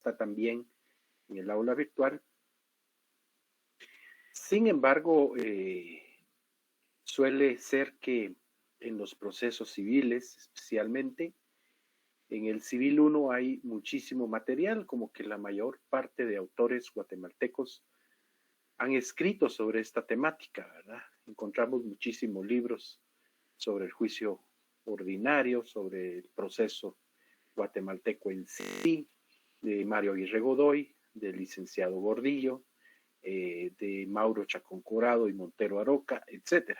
está también en el aula virtual. Sin embargo, suele ser que en los procesos civiles, especialmente, en el Civil 1 hay muchísimo material, como que la mayor parte de autores guatemaltecos han escrito sobre esta temática, ¿verdad? Encontramos muchísimos libros sobre el juicio ordinario, sobre el proceso guatemalteco en sí, de Mario Aguirre Godoy, del licenciado Gordillo, de Mauro Chacón Corado y Montero Aroca, etc.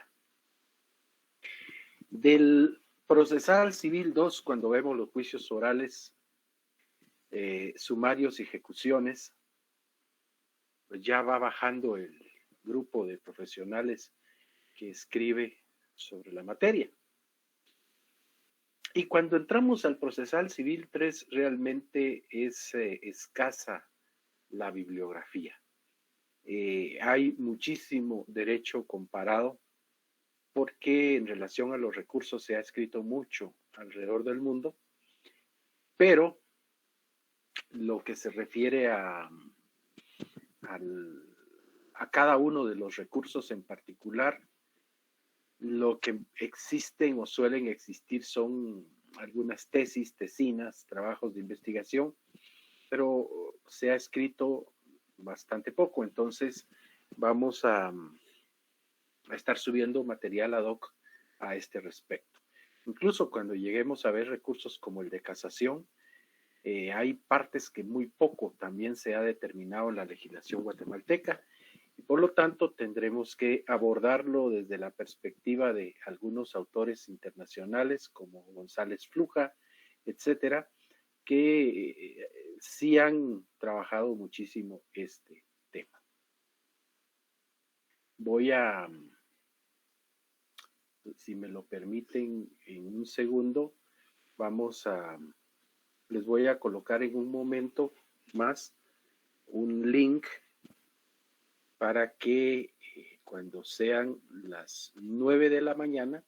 Del procesal civil 2, cuando vemos los juicios orales, sumarios y ejecuciones, pues ya va bajando el grupo de profesionales que escribe sobre la materia. Y cuando entramos al procesal civil 3, realmente es escasa la bibliografía. Hay muchísimo derecho comparado porque en relación a los recursos se ha escrito mucho alrededor del mundo, pero lo que se refiere a cada uno de los recursos en particular, lo que existen o suelen existir son algunas tesis, tesinas, trabajos de investigación, pero se ha escrito bastante poco. Entonces vamos a estar subiendo material ad hoc a este respecto. Incluso cuando lleguemos a ver recursos como el de casación, hay partes que muy poco también se ha determinado en la legislación guatemalteca, y por lo tanto tendremos que abordarlo desde la perspectiva de algunos autores internacionales como González Fluja, etcétera, que sí han trabajado muchísimo este tema. Voy a, si me lo permiten, en un segundo, les voy a colocar en un momento más un link para que cuando sean las 9 de la mañana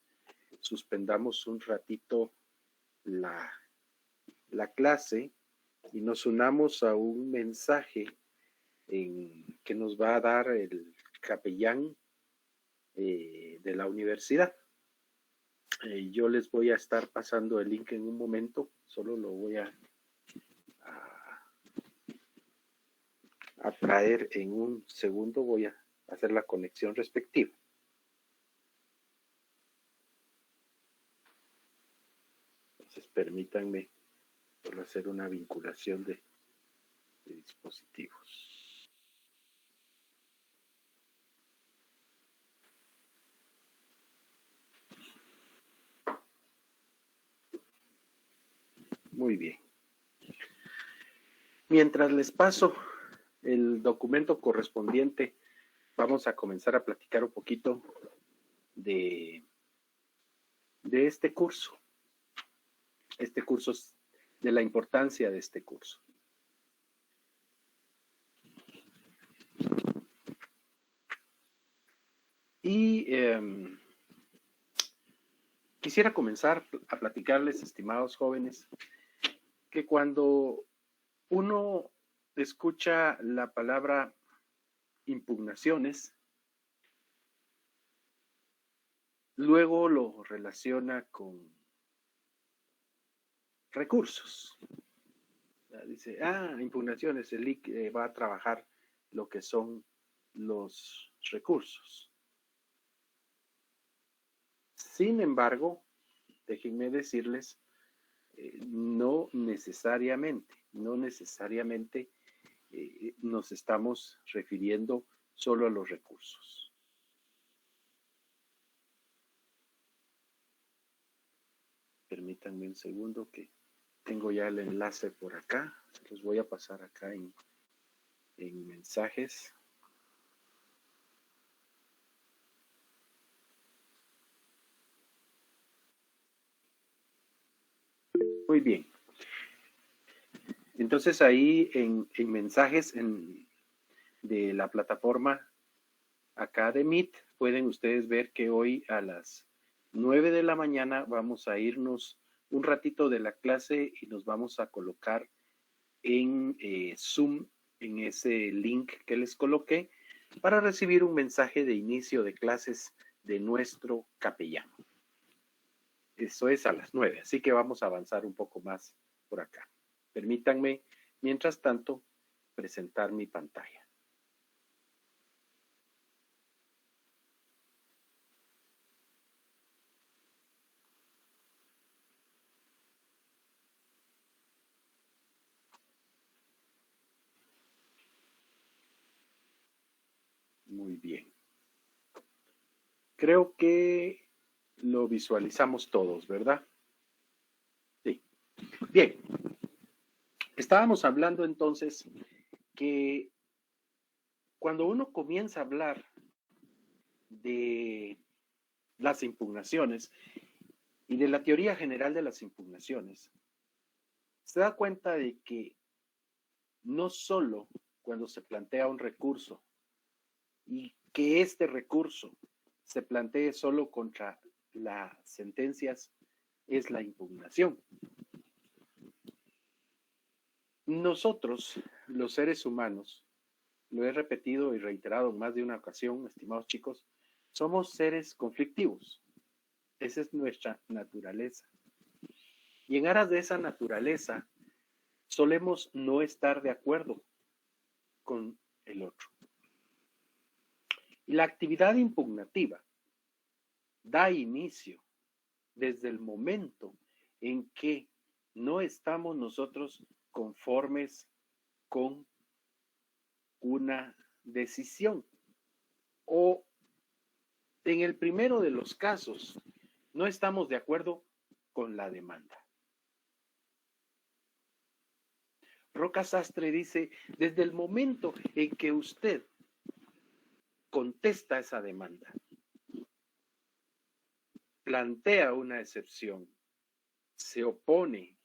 suspendamos un ratito la clase y nos unamos a un mensaje que nos va a dar el capellán de la universidad. Yo les voy a estar pasando el link en un momento, solo lo voy a traer en un segundo, voy a hacer la conexión respectiva. Entonces permítanme por hacer una vinculación de dispositivos. Muy bien. Mientras les paso el documento correspondiente, vamos a comenzar a platicar un poquito de este curso. Este curso, de la importancia de este curso. Y quisiera comenzar a platicarles, estimados jóvenes, que cuando uno escucha la palabra impugnaciones, luego lo relaciona con recursos. Dice, impugnaciones, el IC va a trabajar lo que son los recursos. Sin embargo, déjenme decirles, no necesariamente nos estamos refiriendo solo a los recursos. Permítanme un segundo que tengo ya el enlace por acá. Se los voy a pasar acá en mensajes. Muy bien. Entonces ahí en mensajes de la plataforma acá de Meet, pueden ustedes ver que hoy a las 9 de la mañana vamos a irnos un ratito de la clase y nos vamos a colocar en Zoom, en ese link que les coloqué, para recibir un mensaje de inicio de clases de nuestro capellán. Eso es a las 9, así que vamos a avanzar un poco más por acá. Permítanme, mientras tanto, presentar mi pantalla. Muy bien. Creo que lo visualizamos todos, ¿verdad? Sí. Bien. Estábamos hablando entonces que cuando uno comienza a hablar de las impugnaciones y de la teoría general de las impugnaciones, se da cuenta de que no solo cuando se plantea un recurso y que este recurso se plantee solo contra las sentencias es la impugnación. Nosotros, los seres humanos, lo he repetido y reiterado en más de una ocasión, estimados chicos, somos seres conflictivos. Esa es nuestra naturaleza. Y en aras de esa naturaleza, solemos no estar de acuerdo con el otro. Y la actividad impugnativa da inicio desde el momento en que no estamos nosotros conformes con una decisión. O en el primero de los casos, no estamos de acuerdo con la demanda. Roca Sastre dice, desde el momento en que usted contesta esa demanda, plantea una excepción, se opone,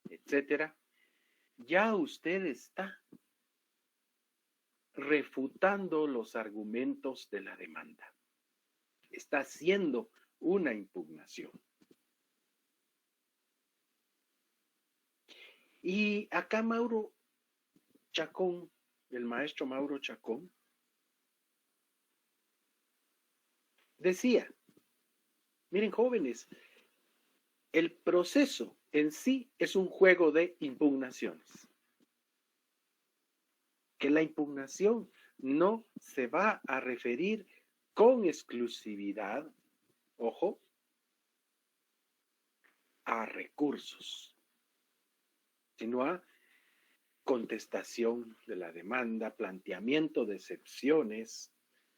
etcétera, ya usted está refutando los argumentos de la demanda. Está haciendo una impugnación. Y acá Mauro Chacón, el maestro Mauro Chacón, decía, miren jóvenes, el proceso en sí es un juego de impugnaciones. Que la impugnación no se va a referir con exclusividad, ojo, a recursos, sino a contestación de la demanda, planteamiento de excepciones,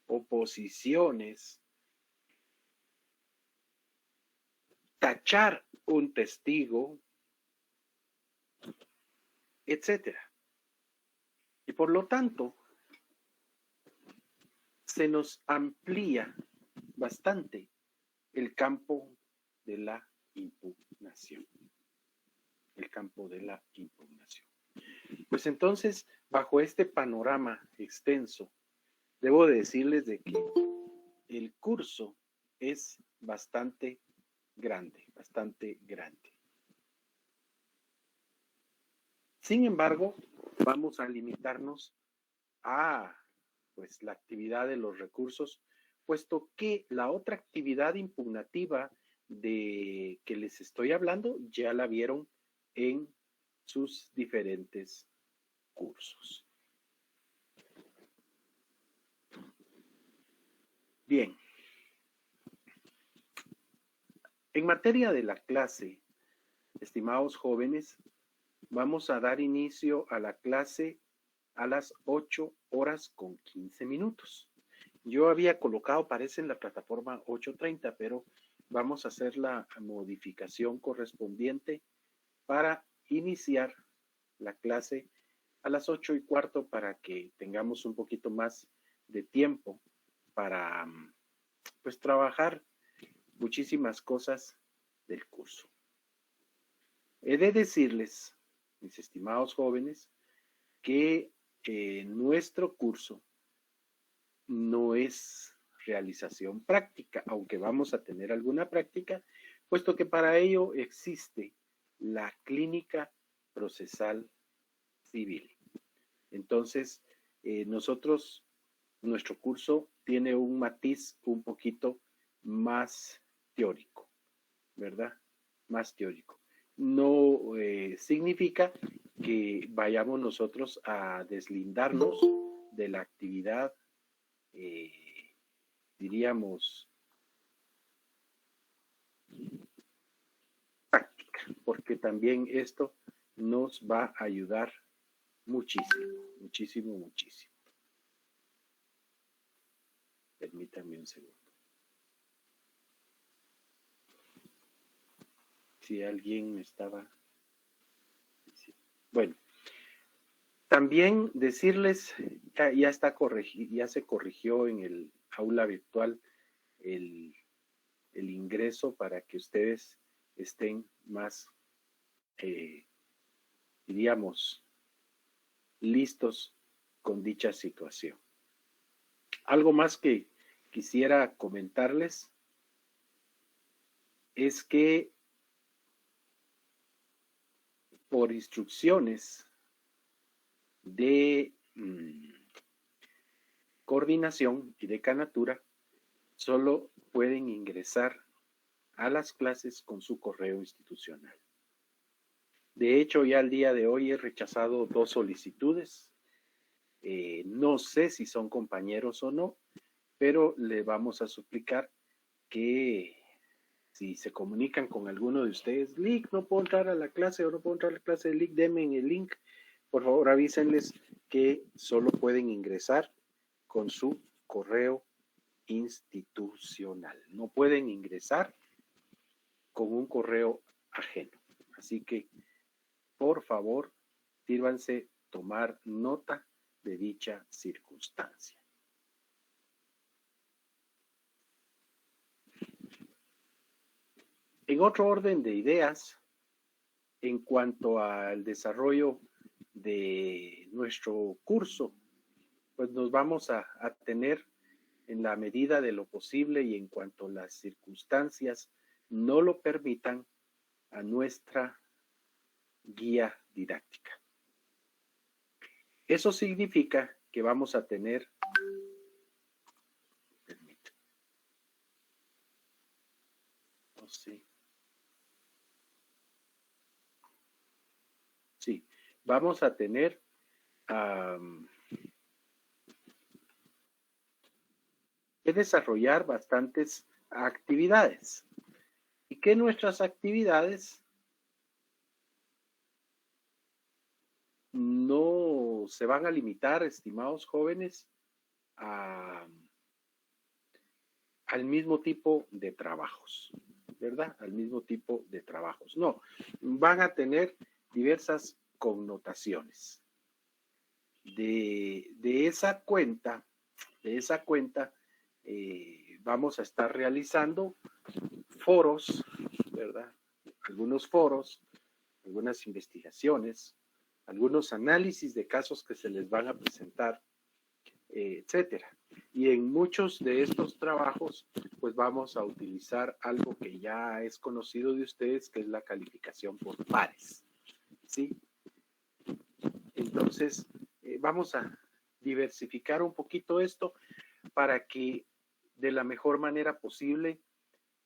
oposiciones, tachar un testigo, etcétera. Y por lo tanto, se nos amplía bastante el campo de la impugnación. El campo de la impugnación. Pues entonces, bajo este panorama extenso, debo de decirles de que el curso es bastante grande, bastante grande. Sin embargo, vamos a limitarnos a pues, la actividad de los recursos, puesto que la otra actividad impugnativa de que les estoy hablando ya la vieron en sus diferentes cursos. Bien. En materia de la clase, estimados jóvenes, vamos a dar inicio a la clase a las 8:15. Yo había colocado, parece en la plataforma 8:30, pero vamos a hacer la modificación correspondiente para iniciar la clase a las 8:15 para que tengamos un poquito más de tiempo para pues trabajar muchísimas cosas del curso. He de decirles, mis estimados jóvenes, que nuestro curso no es realización práctica, aunque vamos a tener alguna práctica, puesto que para ello existe la clínica procesal civil. Entonces, nuestro curso tiene un matiz un poquito más teórico, ¿verdad? Más teórico. No significa que vayamos nosotros a deslindarnos de la actividad, diríamos, práctica, porque también esto nos va a ayudar muchísimo, muchísimo, muchísimo. Permítanme un segundo. Si alguien me estaba... Bueno, también decirles, ya se corrigió en el aula virtual el ingreso para que ustedes estén más, diríamos, listos con dicha situación. Algo más que quisiera comentarles es que por instrucciones de coordinación y decanatura, solo pueden ingresar a las clases con su correo institucional. De hecho, ya al día de hoy he rechazado 2 solicitudes. No sé si son compañeros o no, pero le vamos a suplicar que si se comunican con alguno de ustedes, Lick, no puedo entrar a la clase o no puedo entrar a la clase de Lick, denme el link. Por favor, avísenles que solo pueden ingresar con su correo institucional. No pueden ingresar con un correo ajeno. Así que, por favor, sírvanse tomar nota de dicha circunstancia. En otro orden de ideas, en cuanto al desarrollo de nuestro curso, pues nos vamos a tener en la medida de lo posible y en cuanto las circunstancias no lo permitan a nuestra guía didáctica. Eso significa que vamos a tener, vamos a tener que desarrollar bastantes actividades y que nuestras actividades no se van a limitar, estimados jóvenes, al mismo tipo de trabajos, ¿verdad? Al mismo tipo de trabajos. No, van a tener diversas connotaciones. De esa cuenta, vamos a estar realizando foros, ¿verdad? Algunos foros, algunas investigaciones, algunos análisis de casos que se les van a presentar, etcétera. Y en muchos de estos trabajos, pues vamos a utilizar algo que ya es conocido de ustedes, que es la calificación por pares, ¿sí? Entonces, vamos a diversificar un poquito esto para que de la mejor manera posible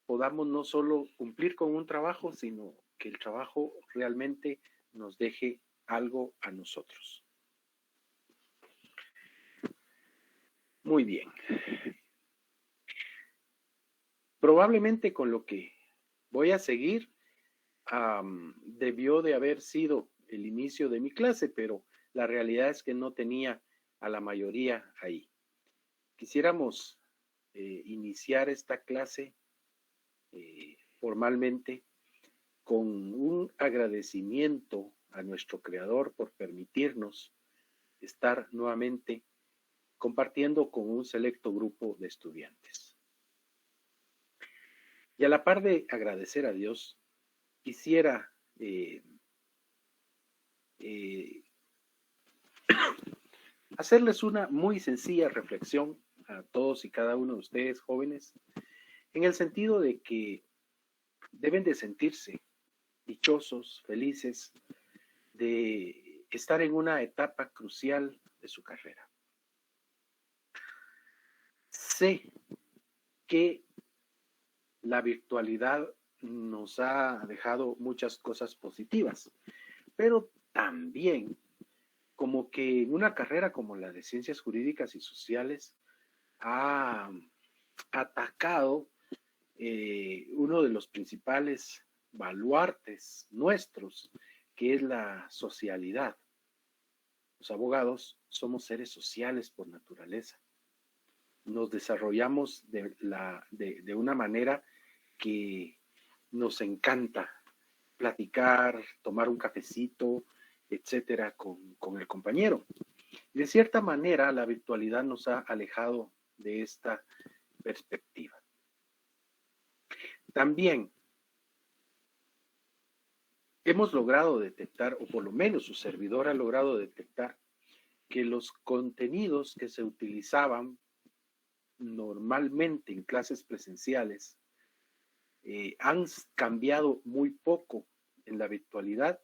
podamos no solo cumplir con un trabajo, sino que el trabajo realmente nos deje algo a nosotros. Muy bien. Probablemente con lo que voy a seguir, debió de haber sido el inicio de mi clase, pero la realidad es que no tenía a la mayoría ahí. Quisiéramos iniciar esta clase formalmente con un agradecimiento a nuestro Creador por permitirnos estar nuevamente compartiendo con un selecto grupo de estudiantes. Y a la par de agradecer a Dios, quisiera hacerles una muy sencilla reflexión a todos y cada uno de ustedes, jóvenes, en el sentido de que deben de sentirse dichosos, felices, de estar en una etapa crucial de su carrera. Sé que la virtualidad nos ha dejado muchas cosas positivas, pero también como que en una carrera como la de Ciencias Jurídicas y Sociales ha atacado uno de los principales baluartes nuestros, que es la socialidad. Los abogados somos seres sociales por naturaleza. Nos desarrollamos de una manera que nos encanta platicar, tomar un cafecito, etcétera, con el compañero. De cierta manera, la virtualidad nos ha alejado de esta perspectiva. También hemos logrado detectar, o por lo menos su servidor ha logrado detectar, que los contenidos que se utilizaban normalmente en clases presenciales han cambiado muy poco en la virtualidad,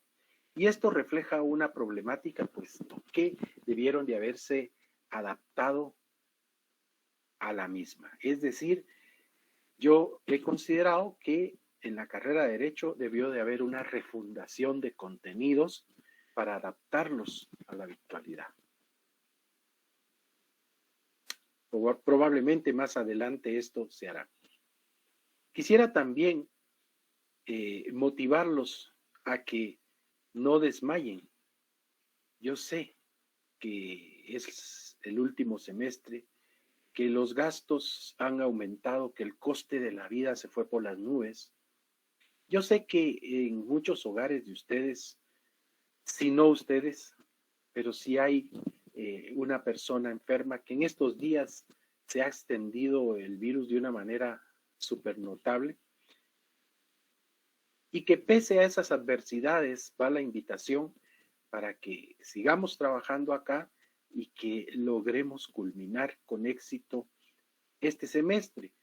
y esto refleja una problemática, puesto que debieron de haberse adaptado a la misma. Es decir, yo he considerado que en la carrera de Derecho debió de haber una refundación de contenidos para adaptarlos a la virtualidad. Probablemente más adelante esto se hará. Quisiera también motivarlos a que no desmayen. Yo sé que es el último semestre, que los gastos han aumentado, que el coste de la vida se fue por las nubes. Yo sé que en muchos hogares de ustedes, si no ustedes, pero sí hay una persona enferma, que en estos días se ha extendido el virus de una manera súper notable, y que pese a esas adversidades va la invitación para que sigamos trabajando acá y que logremos culminar con éxito este semestre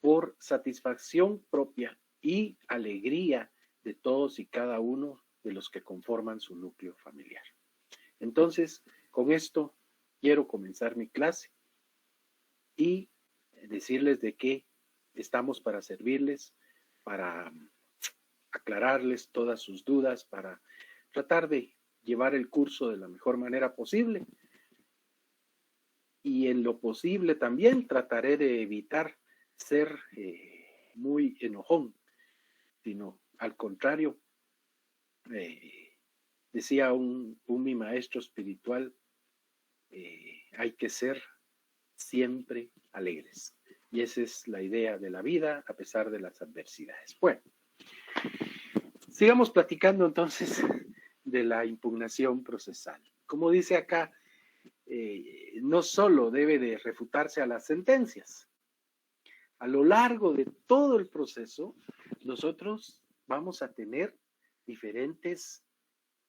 por satisfacción propia y alegría de todos y cada uno de los que conforman su núcleo familiar. Entonces, con esto quiero comenzar mi clase y decirles de que estamos para servirles, para aclararles todas sus dudas, para tratar de llevar el curso de la mejor manera posible, y en lo posible también trataré de evitar ser muy enojón, sino al contrario, decía mi maestro espiritual, hay que ser siempre alegres, y esa es la idea de la vida a pesar de las adversidades. Bueno, sigamos platicando entonces de la impugnación procesal. Como dice acá, no solo debe de refutarse a las sentencias. A lo largo de todo el proceso, nosotros vamos a tener diferentes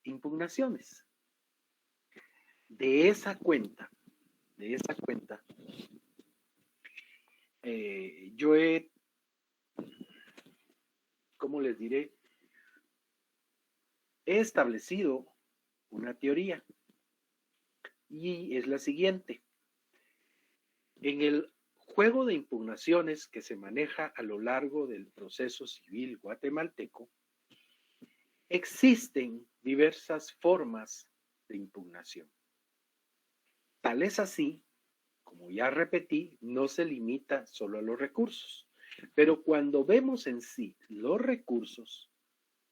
impugnaciones. De esa cuenta, yo he, ¿cómo les diré? He establecido una teoría, y es la siguiente. En el juego de impugnaciones que se maneja a lo largo del proceso civil guatemalteco, existen diversas formas de impugnación. Tal es así, como ya repetí, no se limita solo a los recursos, pero cuando vemos en sí los recursos,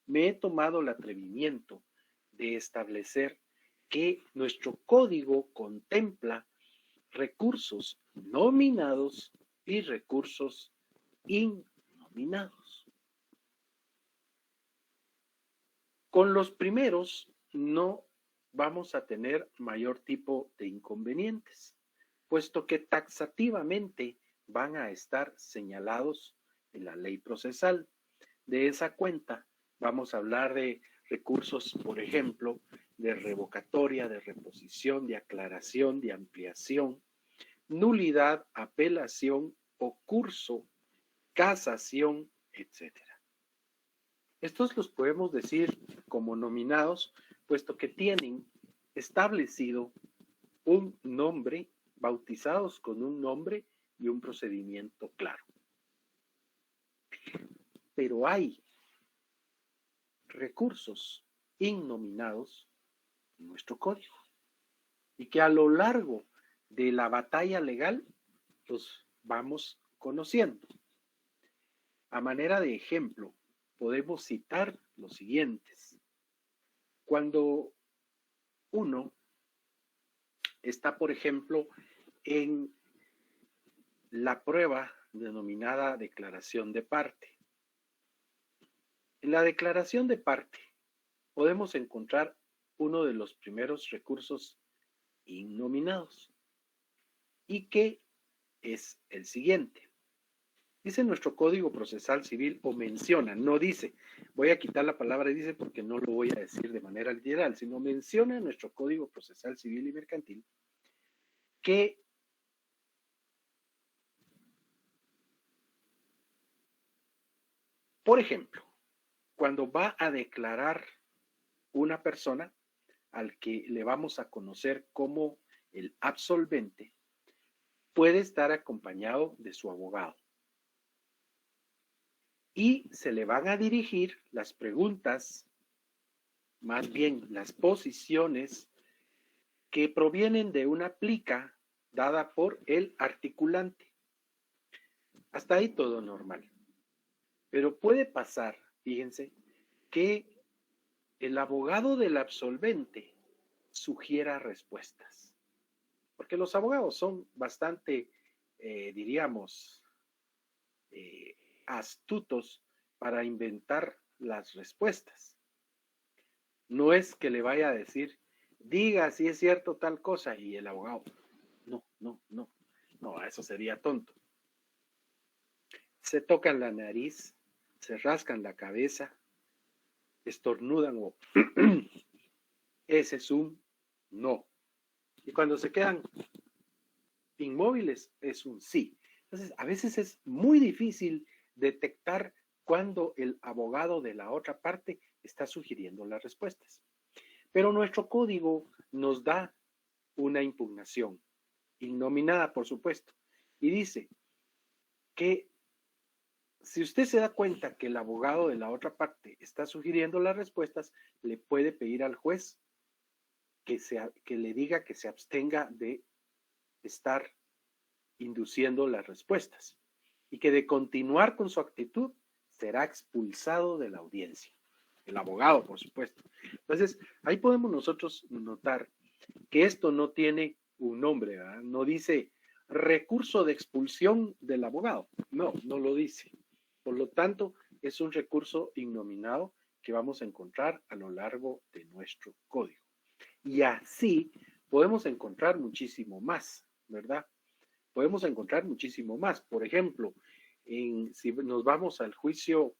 me he tomado el atrevimiento de establecer que nuestro código contempla recursos nominados y recursos innominados. Con los primeros no vamos a tener mayor tipo de inconvenientes, puesto que taxativamente van a estar señalados en la ley procesal. De esa cuenta vamos a hablar de recursos, por ejemplo, de revocatoria, de reposición, de aclaración, de ampliación, nulidad, apelación o curso, casación, etc. Estos los podemos decir como nominados, puesto que tienen establecido un nombre, bautizados con un nombre y un procedimiento claro. Pero hay recursos innominados en nuestro código y que a lo largo de la batalla legal los vamos conociendo. A manera de ejemplo, podemos citar los siguientes. Cuando uno está, por ejemplo, en la prueba denominada declaración de parte. En la declaración de parte podemos encontrar uno de los primeros recursos innominados y que es el siguiente. Dice nuestro Código Procesal Civil, o menciona, no dice, voy a quitar la palabra dice porque no lo voy a decir de manera literal, sino menciona nuestro Código Procesal Civil y Mercantil que por ejemplo, cuando va a declarar una persona al que le vamos a conocer como el absolvente, puede estar acompañado de su abogado. Y se le van a dirigir las preguntas, más bien las posiciones que provienen de una plica dada por el articulante. Hasta ahí todo normal. Pero puede pasar, fíjense, que el abogado del absolvente sugiera respuestas. Porque los abogados son bastante, diríamos, astutos para inventar las respuestas. No es que le vaya a decir, diga si es cierto tal cosa, y el abogado, no, eso sería tonto. Se tocan la nariz, se rascan la cabeza, estornudan o ese es un no. Y cuando se quedan inmóviles es un sí. Entonces, a veces es muy difícil detectar cuando el abogado de la otra parte está sugiriendo las respuestas. Pero nuestro código nos da una impugnación, innominada por supuesto, y dice que si usted se da cuenta que el abogado de la otra parte está sugiriendo las respuestas, le puede pedir al juez que le diga que se abstenga de estar induciendo las respuestas y que de continuar con su actitud será expulsado de la audiencia. El abogado, por supuesto. Entonces, ahí podemos nosotros notar que esto no tiene un nombre, ¿verdad? No dice recurso de expulsión del abogado. No lo dice. Por lo tanto, es un recurso innominado que vamos a encontrar a lo largo de nuestro código. Y así podemos encontrar muchísimo más, ¿verdad? Podemos encontrar muchísimo más. Por ejemplo, si nos vamos al juicio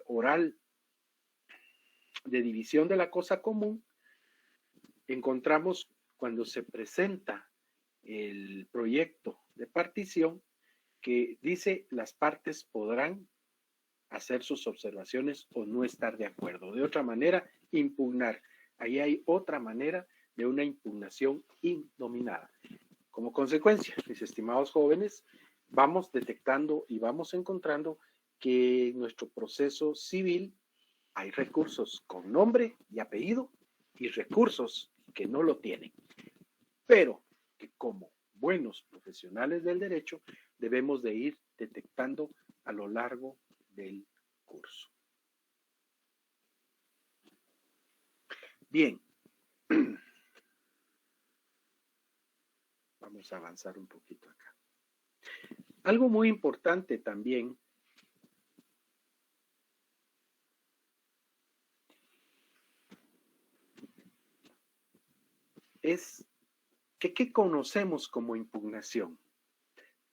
oral de división de la cosa común, encontramos cuando se presenta el proyecto de partición que dice las partes podrán hacer sus observaciones o no estar de acuerdo. De otra manera, impugnar. Ahí hay otra manera de una impugnación innominada. Como consecuencia, mis estimados jóvenes, vamos detectando y vamos encontrando que en nuestro proceso civil hay recursos con nombre y apellido y recursos que no lo tienen, pero que como buenos profesionales del derecho debemos de ir detectando a lo largo del curso. Bien, vamos a avanzar un poquito acá. Algo muy importante también es que ¿qué conocemos como impugnación?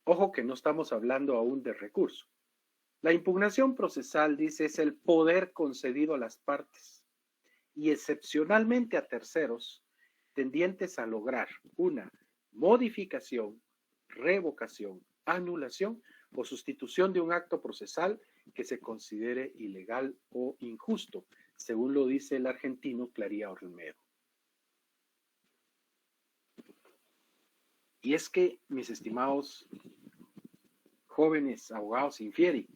Ojo que no estamos hablando aún de recurso. La impugnación procesal, dice, es el poder concedido a las partes y excepcionalmente a terceros tendientes a lograr una modificación, revocación, anulación o sustitución de un acto procesal que se considere ilegal o injusto, según lo dice el argentino Claría Olmedo. Y es que, mis estimados jóvenes abogados infieri,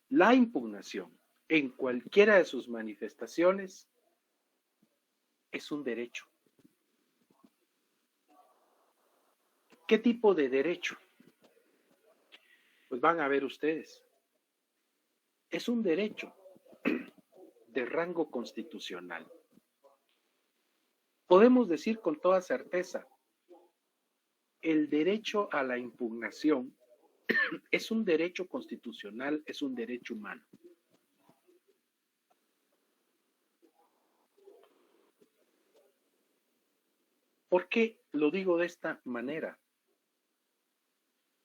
la impugnación en cualquiera de sus manifestaciones es un derecho. ¿Qué tipo de derecho? Pues van a ver ustedes. Es un derecho de rango constitucional. Podemos decir con toda certeza, el derecho a la impugnación es un derecho constitucional, es un derecho humano. ¿Por qué lo digo de esta manera?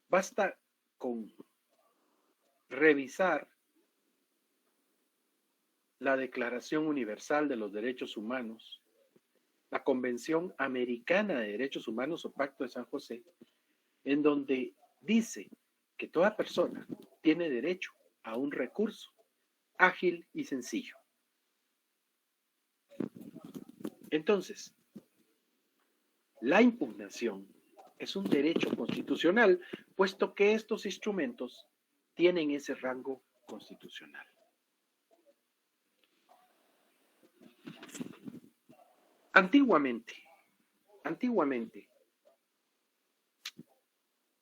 Basta con revisar la Declaración Universal de los Derechos Humanos, la Convención Americana de Derechos Humanos o Pacto de San José, en donde dice que toda persona tiene derecho a un recurso ágil y sencillo. Entonces, la impugnación es un derecho constitucional, puesto que estos instrumentos tienen ese rango constitucional. Antiguamente,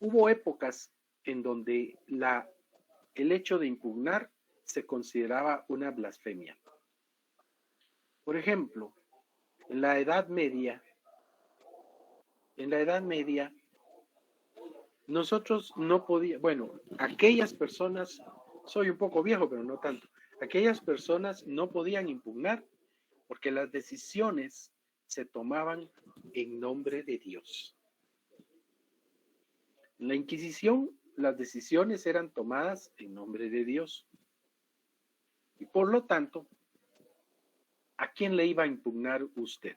hubo épocas en donde el hecho de impugnar se consideraba una blasfemia. Por ejemplo, en la Edad Media, nosotros no podíamos, bueno, aquellas personas, soy un poco viejo, pero no tanto, aquellas personas no podían impugnar porque las decisiones se tomaban en nombre de Dios. En la Inquisición, las decisiones eran tomadas en nombre de Dios. Y por lo tanto, ¿a quién le iba a impugnar usted?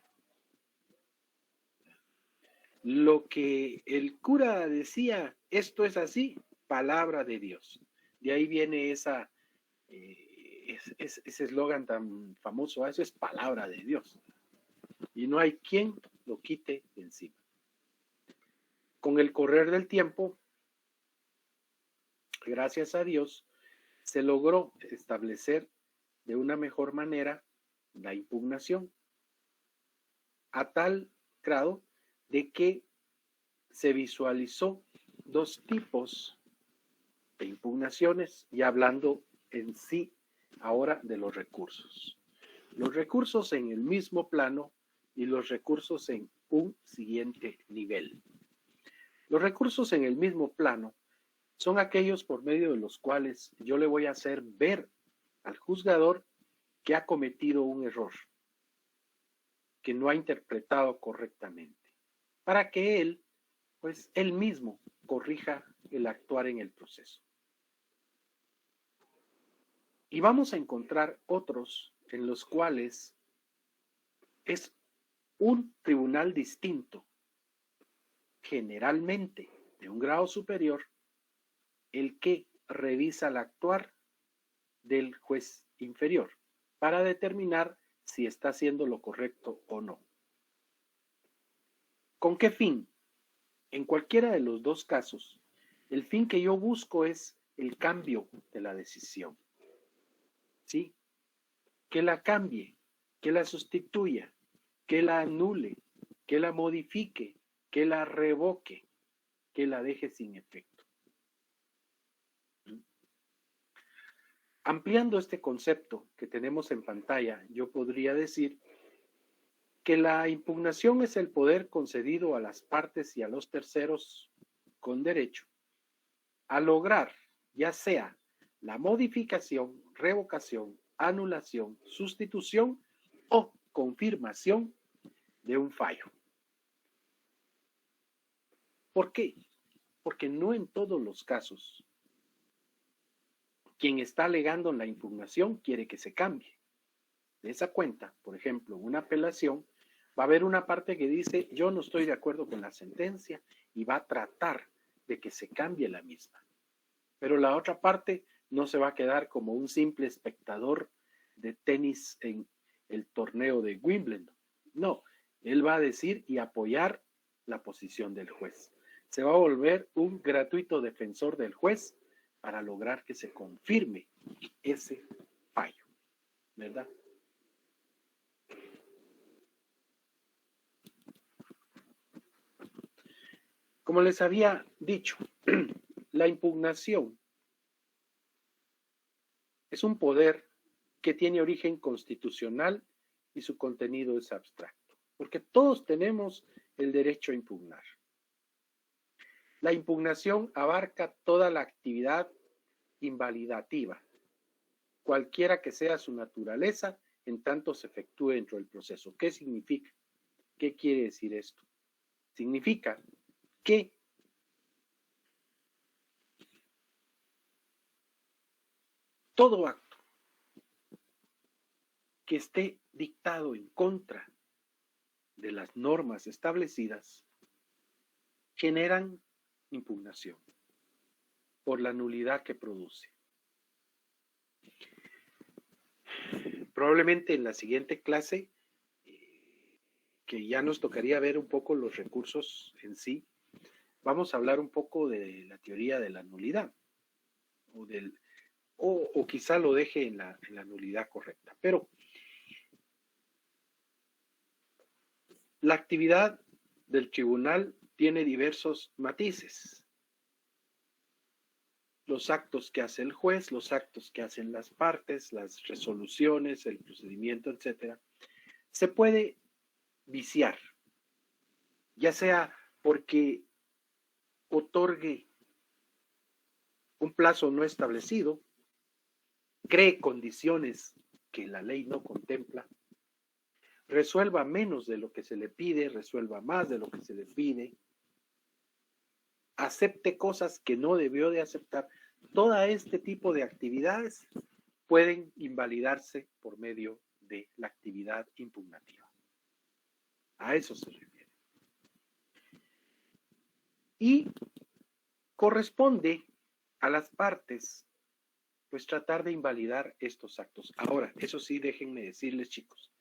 Lo que el cura decía, esto es así, palabra de Dios. De ahí viene ese eslogan tan famoso, eso es palabra de Dios. Y no hay quien lo quite de encima. Con el correr del tiempo, gracias a Dios, se logró establecer de una mejor manera la impugnación, a tal grado de que se visualizó dos tipos de impugnaciones, y hablando en sí ahora de los recursos. Los recursos en el mismo plano y los recursos en un siguiente nivel. Los recursos en el mismo plano son aquellos por medio de los cuales yo le voy a hacer ver al juzgador que ha cometido un error, que no ha interpretado correctamente, para que él, pues él mismo, corrija el actuar en el proceso. Y vamos a encontrar otros en los cuales es un tribunal distinto, generalmente de un grado superior, el que revisa el actuar del juez inferior para determinar si está haciendo lo correcto o no. ¿Con qué fin? En cualquiera de los dos casos, el fin que yo busco es el cambio de la decisión. ¿Sí? Que la cambie, que la sustituya, que la anule, que la modifique, que la revoque, que la deje sin efecto. Ampliando este concepto que tenemos en pantalla, yo podría decir que la impugnación es el poder concedido a las partes y a los terceros con derecho a lograr, ya sea la modificación, revocación, anulación, sustitución o confirmación de un fallo. ¿Por qué? Porque no en todos los casos quien está alegando en la impugnación quiere que se cambie. De esa cuenta, por ejemplo, una apelación, va a haber una parte que dice yo no estoy de acuerdo con la sentencia y va a tratar de que se cambie la misma. Pero la otra parte no se va a quedar como un simple espectador de tenis el torneo de Wimbledon. No, él va a decir y apoyar la posición del juez. Se va a volver un gratuito defensor del juez para lograr que se confirme ese fallo, ¿verdad? Como les había dicho, la impugnación es un poder que tiene origen constitucional y su contenido es abstracto, porque todos tenemos el derecho a impugnar. La impugnación abarca toda la actividad invalidativa, cualquiera que sea su naturaleza, en tanto se efectúe dentro del proceso. ¿Qué significa? ¿Qué quiere decir esto? Significa que todo acto que esté dictado en contra de las normas establecidas generan impugnación por la nulidad que produce. Probablemente en la siguiente clase, que ya nos tocaría ver un poco los recursos en sí, vamos a hablar un poco de la teoría de la nulidad, o quizá lo deje en la nulidad correcta. Pero la actividad del tribunal tiene diversos matices. Los actos que hace el juez, los actos que hacen las partes, las resoluciones, el procedimiento, etcétera, se puede viciar, ya sea porque otorgue un plazo no establecido, cree condiciones que la ley no contempla, resuelva menos de lo que se le pide, resuelva más de lo que se le pide, acepte cosas que no debió de aceptar. Todo este tipo de actividades pueden invalidarse por medio de la actividad impugnativa. A eso se refiere. Y corresponde a las partes, pues, tratar de invalidar estos actos. Ahora, eso sí, déjenme decirles, chicos,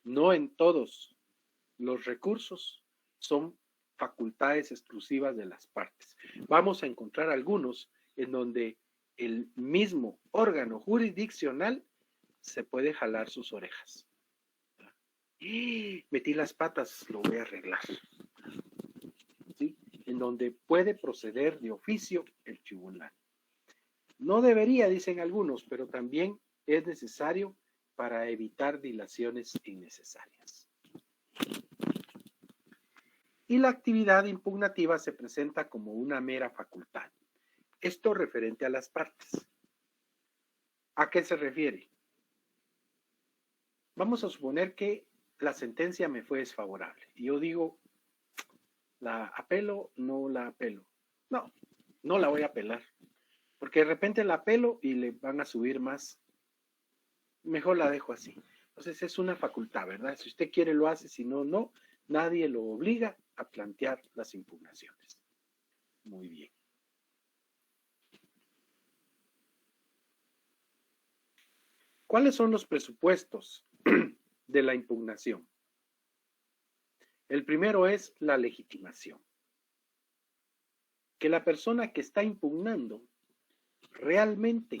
no en todos los recursos son facultades exclusivas de las partes. Vamos a encontrar algunos en donde el mismo órgano jurisdiccional se puede jalar sus orejas. Metí las patas, lo voy a arreglar. ¿Sí? En donde puede proceder de oficio el tribunal. No debería, dicen algunos, pero también es necesario para evitar dilaciones innecesarias. Y la actividad impugnativa se presenta como una mera facultad. Esto referente a las partes. ¿A qué se refiere? Vamos a suponer que la sentencia me fue desfavorable. Y yo digo, ¿la apelo? No la apelo. No, no la voy a apelar. Porque de repente la apelo y le van a subir más. Mejor la dejo así. Entonces es una facultad, ¿verdad? Si usted quiere lo hace, si no, no. Nadie lo obliga a plantear las impugnaciones. Muy bien. ¿Cuáles son los presupuestos de la impugnación? El primero es la legitimación. Que la persona que está impugnando realmente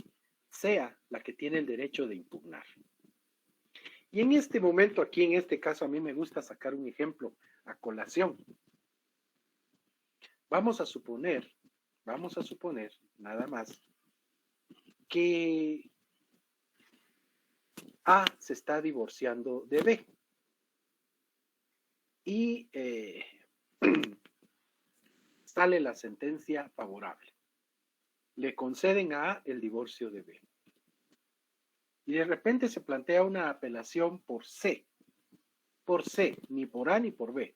sea la que tiene el derecho de impugnar. Y en este momento, aquí en este caso, a mí me gusta sacar un ejemplo a colación. Vamos a suponer nada más que A se está divorciando de B y sale la sentencia favorable. Le conceden a A el divorcio de B. Y de repente se plantea una apelación por C, ni por A ni por B.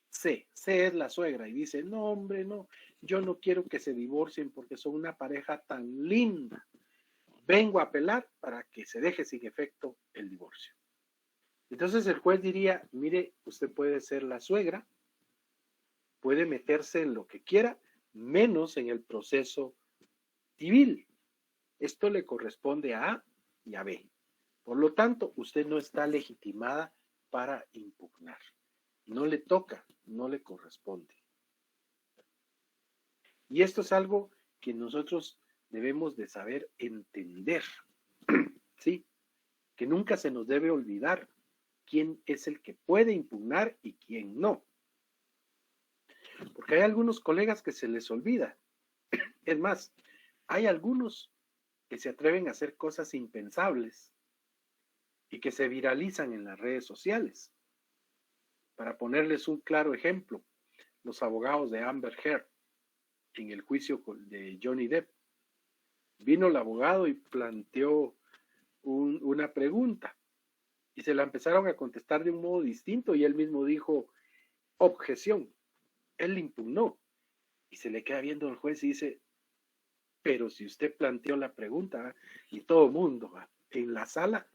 C es la suegra y dice, no hombre, no, yo no quiero que se divorcien porque son una pareja tan linda. Vengo a apelar para que se deje sin efecto el divorcio. Entonces el juez diría, mire, usted puede ser la suegra, puede meterse en lo que quiera, menos en el proceso civil. Esto le corresponde a A y a B. Por lo tanto, usted no está legitimada para impugnar. No le toca, no le corresponde. Y esto es algo que nosotros debemos de saber entender, ¿sí? Que nunca se nos debe olvidar quién es el que puede impugnar y quién no. Porque hay algunos colegas que se les olvida. Es más, hay algunos que se atreven a hacer cosas impensables y que se viralizan en las redes sociales. Para ponerles un claro ejemplo, los abogados de Amber Heard en el juicio de Johnny Depp. Vino el abogado y planteó una pregunta y se la empezaron a contestar de un modo distinto y él mismo dijo, objeción. Él le impugnó y se le queda viendo al juez y dice, pero si usted planteó la pregunta, y todo el mundo en la sala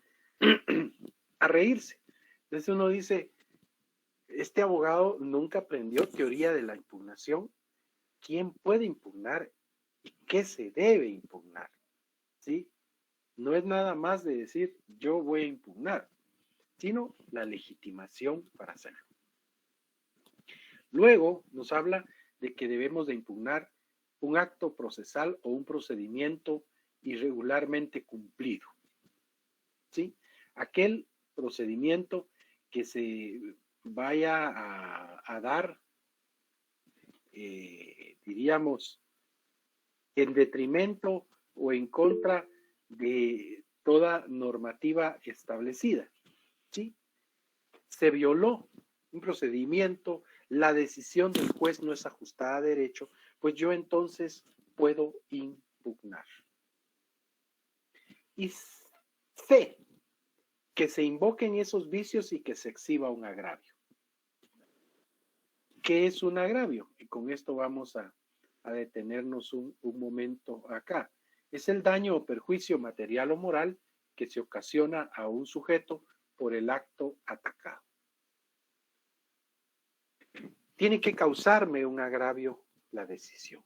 a reírse. Entonces uno dice, este abogado nunca aprendió teoría de la impugnación, quién puede impugnar y qué se debe impugnar, ¿sí? No es nada más de decir yo voy a impugnar, sino la legitimación para hacerlo. Luego nos habla de que debemos de impugnar un acto procesal o un procedimiento irregularmente cumplido, ¿sí? Aquel procedimiento que se vaya a dar, diríamos, en detrimento o en contra de toda normativa establecida, ¿sí? Se violó un procedimiento, la decisión del juez no es ajustada a derecho, pues yo entonces puedo impugnar. Y sé que se invoquen esos vicios y que se exhiba un agravio. ¿Qué es un agravio? Y con esto vamos a detenernos un momento acá. Es el daño o perjuicio material o moral que se ocasiona a un sujeto por el acto atacado. Tiene que causarme un agravio la decisión.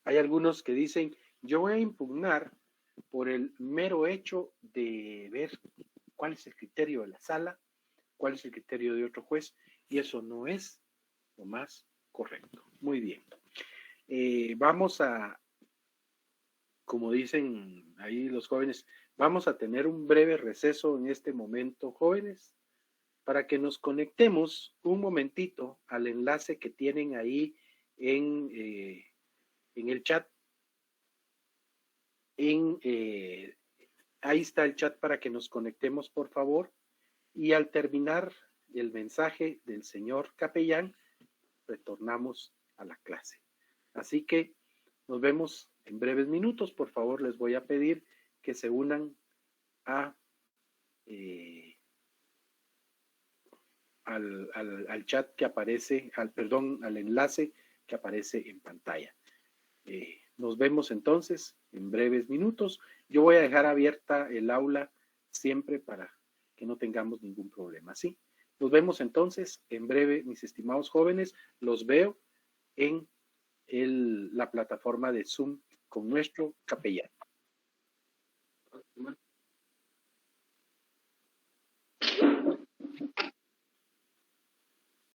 Hay algunos que dicen, yo voy a impugnar por el mero hecho de ver cuál es el criterio de la sala, cuál es el criterio de otro juez, y eso no es lo más correcto. Muy bien. Vamos a, como dicen ahí los jóvenes, vamos a tener un breve receso en este momento, jóvenes, para que nos conectemos un momentito al enlace que tienen ahí en el chat. Ahí está el chat para que nos conectemos, por favor. Y al terminar el mensaje del señor capellán, retornamos a la clase. Así que nos vemos en breves minutos. Por favor, les voy a pedir que se unan al chat que aparece, al enlace que aparece en pantalla. Nos vemos entonces en breves minutos. Yo voy a dejar abierta el aula siempre para que no tengamos ningún problema, ¿sí? Nos vemos entonces en breve, mis estimados jóvenes. Los veo en la plataforma de Zoom con nuestro capellán.